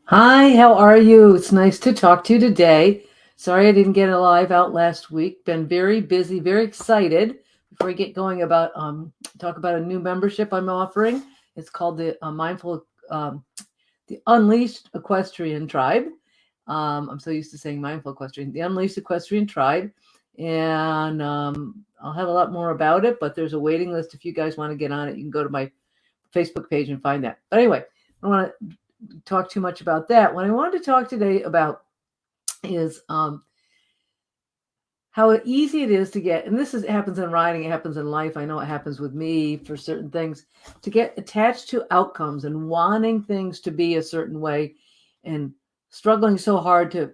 Hi, how are you? It's nice to talk to you today. Sorry I didn't get a live out last week. Been very busy, very excited. Before we get going about talk about a new membership I'm offering. It's called the Unleashed Equestrian Tribe. I'm so used to saying mindful equestrian, the Unleashed Equestrian Tribe, and I'll have a lot more about it. But there's a waiting list if you guys want to get on it. You can go to my Facebook page and find that. But anyway, I don't want to talk too much about that. What I wanted to talk today about is how easy it is to get, and happens in riding, it happens in life. I know it happens with me for certain things, to get attached to outcomes and wanting things to be a certain way and struggling so hard to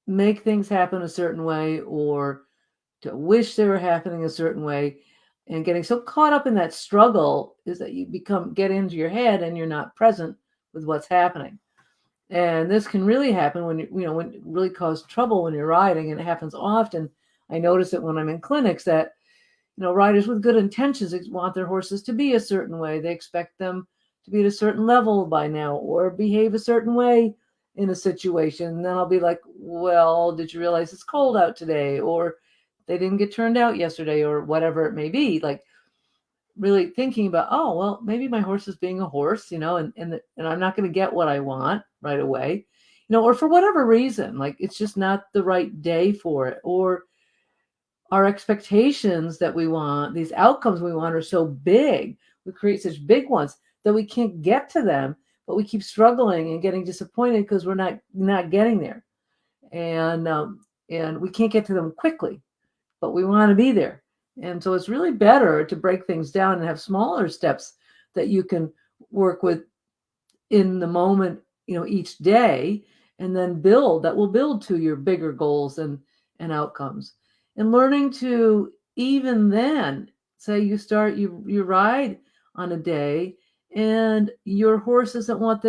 make things happen a certain way or to wish they were happening a certain way, and getting so caught up in that struggle is that you get into your head and you're not present with what's happening. And this can really happen when it really cause trouble when you're riding, and it happens often. I notice it when I'm in clinics that, riders with good intentions want their horses to be a certain way. They expect them to be at a certain level by now or behave a certain way in a situation. And then I'll be like, well, did you realize it's cold out today? Or they didn't get turned out yesterday, or whatever it may be. Like, really thinking about, oh, well, maybe my horse is being a horse, and I'm not going to get what I want right away, or for whatever reason, like it's just not the right day for it, or our expectations that we want, these outcomes we want, are so big. We create such big ones that we can't get to them, but we keep struggling and getting disappointed because we're not getting there, and we can't get to them quickly, but we want to be there. And so it's really better to break things down and have smaller steps that you can work with in the moment, each day, and then that will build to your bigger goals and outcomes. And learning to, even then, say you ride on a day and your horse isn't what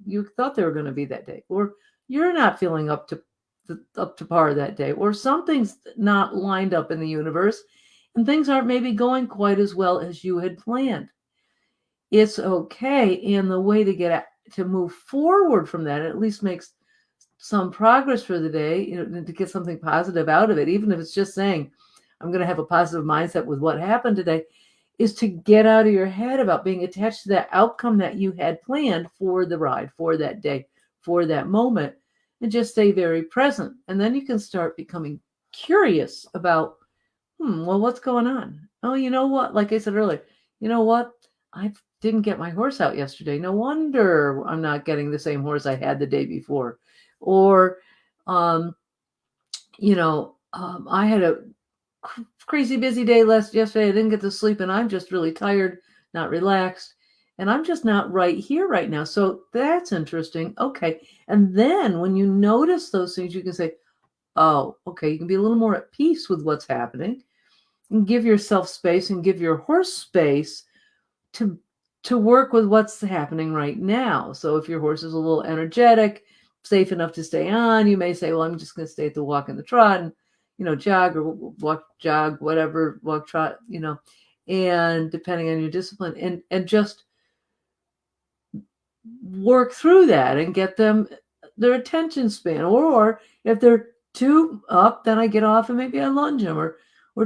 you thought they were going to be that day, or you're not feeling up to par that day, or something's not lined up in the universe and things aren't maybe going quite as well as you had planned. It's okay. And the way to move forward from that, at least makes some progress for the day, to get something positive out of it, even if it's just saying, I'm going to have a positive mindset with what happened today, is to get out of your head about being attached to that outcome that you had planned for the ride, for that day, for that moment, and just stay very present. And then you can start becoming curious about, well, what's going on? Oh, you know what? Like I said earlier, you know what? I didn't get my horse out yesterday. No wonder I'm not getting the same horse I had the day before. Or, um, I had a crazy busy day yesterday. I didn't get to sleep, and I'm just really tired, not relaxed, and I'm just not right here right now. So that's interesting. Okay. And then when you notice those things, you can say, oh, okay, you can be a little more at peace with what's happening, and give yourself space and give your horse space to work with what's happening right now. So if your horse is a little energetic, safe enough to stay on, you may say, well, I'm just going to stay at the walk and the trot and, jog or jog, whatever, walk, trot, and depending on your discipline, and just work through that and get them their attention span. Or if they're too up, then I get off and maybe I lunge them, or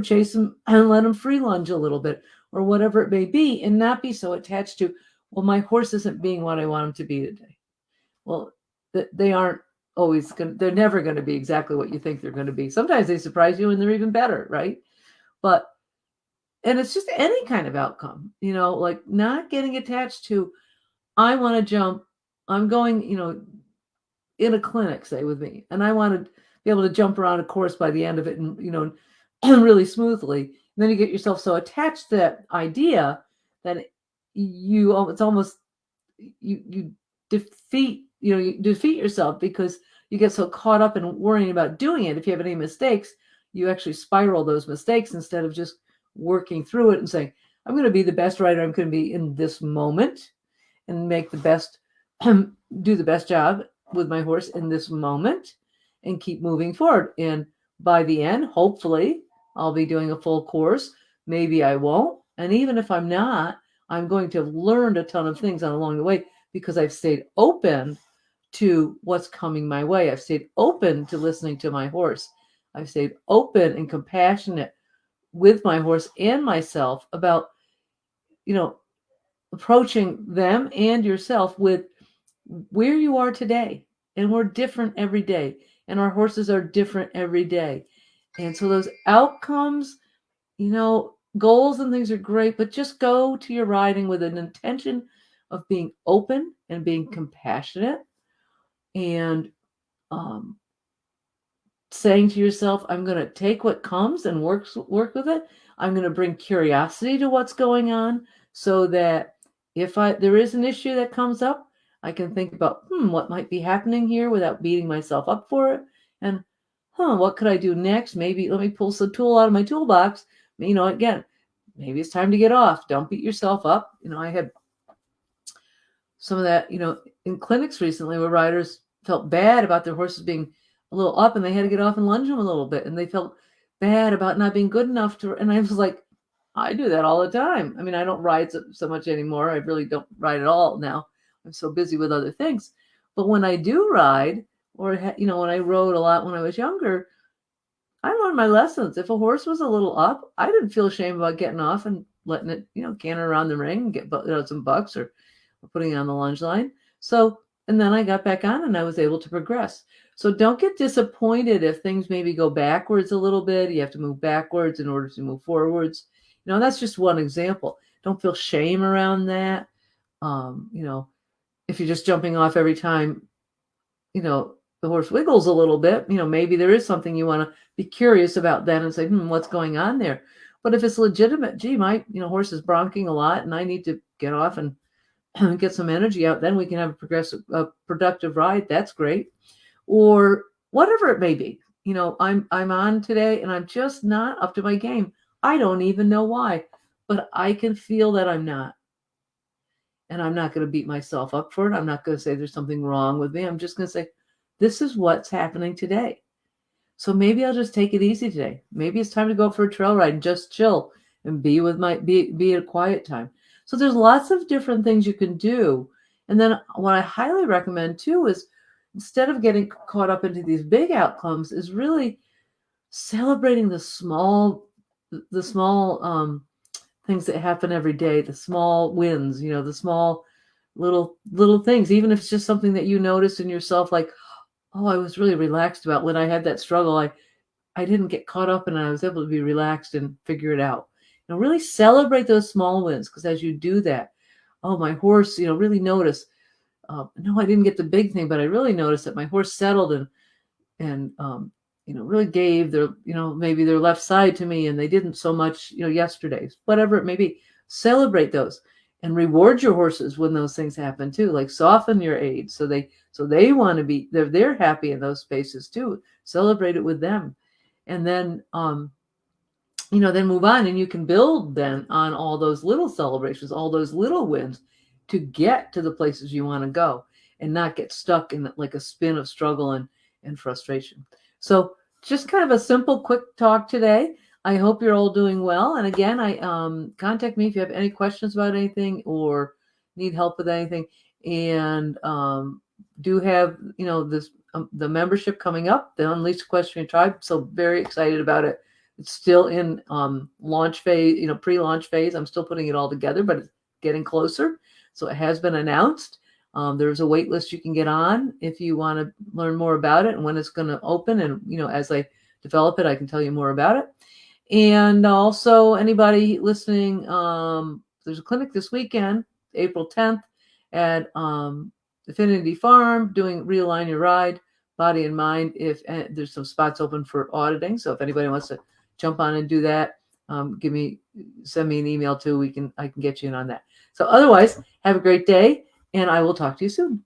chase them and let them free lunge a little bit, or whatever it may be, and not be so attached to, well, my horse isn't being what I want him to be today. Well, they aren't they're never going to be exactly what you think they're going to be. Sometimes they surprise you and they're even better, right? But, and it's just any kind of outcome, like not getting attached to, I want to jump, I'm going, in a clinic, say, with me, and I want to be able to jump around a course by the end of it, and really smoothly. And then you get yourself so attached to that idea that it's almost, you defeat yourself, because you get so caught up in worrying about doing it. If you have any mistakes, you actually spiral those mistakes instead of just working through it and saying, I'm going to be the best rider I'm going to be in this moment, and make the best do the best job with my horse in this moment, and keep moving forward. And by the end, hopefully, I'll be doing a full course. Maybe I won't. And even if I'm not, I'm going to have learned a ton of things along the way, because I've stayed open to what's coming my way. I've stayed open to listening to my horse. I've stayed open and compassionate with my horse and myself about, approaching them and yourself with where you are today. And we're different every day. And our horses are different every day. And so those outcomes, goals and things are great, but just go to your riding with an intention of being open and being compassionate and saying to yourself, I'm going to take what comes and work with it. I'm going to bring curiosity to what's going on so that if there is an issue that comes up, I can think about, what might be happening here without beating myself up for it. And, what could I do next? Maybe let me pull some tool out of my toolbox. Again, maybe it's time to get off. Don't beat yourself up. I had some of that, in clinics recently where riders felt bad about their horses being a little up and they had to get off and lunge them a little bit. And they felt bad about not being good enough and I was like, I do that all the time. I mean, I don't ride so much anymore. I really don't ride at all now. I'm so busy with other things. But when I do ride, or, when I rode a lot when I was younger, I learned my lessons. If a horse was a little up, I didn't feel shame about getting off and letting it, canter around the ring and get some bucks or putting it on the lunge line. So, and then I got back on and I was able to progress. So don't get disappointed if things maybe go backwards a little bit. You have to move backwards in order to move forwards. That's just one example. Don't feel shame around that. If you're just jumping off every time, the horse wiggles a little bit, maybe there is something you want to be curious about then and say, what's going on there? But if it's legitimate, gee, my, horse is bronching a lot and I need to get off and get some energy out, then we can have a productive ride. That's great. Or whatever it may be. I'm on today and I'm just not up to my game. I don't even know why, but I can feel that I'm not. And I'm not going to beat myself up for it. I'm not going to say there's something wrong with me. I'm just going to say, this is what's happening today. So maybe I'll just take it easy today. Maybe it's time to go for a trail ride and just chill and be at a quiet time. So there's lots of different things you can do. And then what I highly recommend too is instead of getting caught up into these big outcomes is really celebrating the small things that happen every day, the small wins, the small little things, even if it's just something that you notice in yourself, like, oh, I was really relaxed about when I had that struggle. I didn't get caught up and I was able to be relaxed and figure it out. Really celebrate those small wins, because as you do that, oh, my horse, really notice. No, I didn't get the big thing, but I really noticed that my horse settled and really gave their, maybe their left side to me, and they didn't so much, yesterday, whatever it may be. Celebrate those and reward your horses when those things happen too. Like soften your aid so they want to be, they're happy in those spaces too. Celebrate it with them, and then then move on, and you can build then on all those little celebrations, all those little wins, to get to the places you want to go and not get stuck in like a spin of struggle and frustration. So just kind of a simple, quick talk today. I hope you're all doing well. And again, contact me if you have any questions about anything or need help with anything. And do have, this the membership coming up, the Unleash Equestrian Tribe. So very excited about it. It's still in launch phase, pre-launch phase. I'm still putting it all together, but it's getting closer. So it has been announced. There's a wait list you can get on if you want to learn more about it and when it's going to open. And, as I develop it, I can tell you more about it. And also anybody listening, there's a clinic this weekend, April 10th at Affinity Farm, doing Realign Your Ride, Body and Mind. If there's some spots open for auditing. So if anybody wants to jump on and do that, send me an email too. I can get you in on that. So otherwise, have a great day, and I will talk to you soon.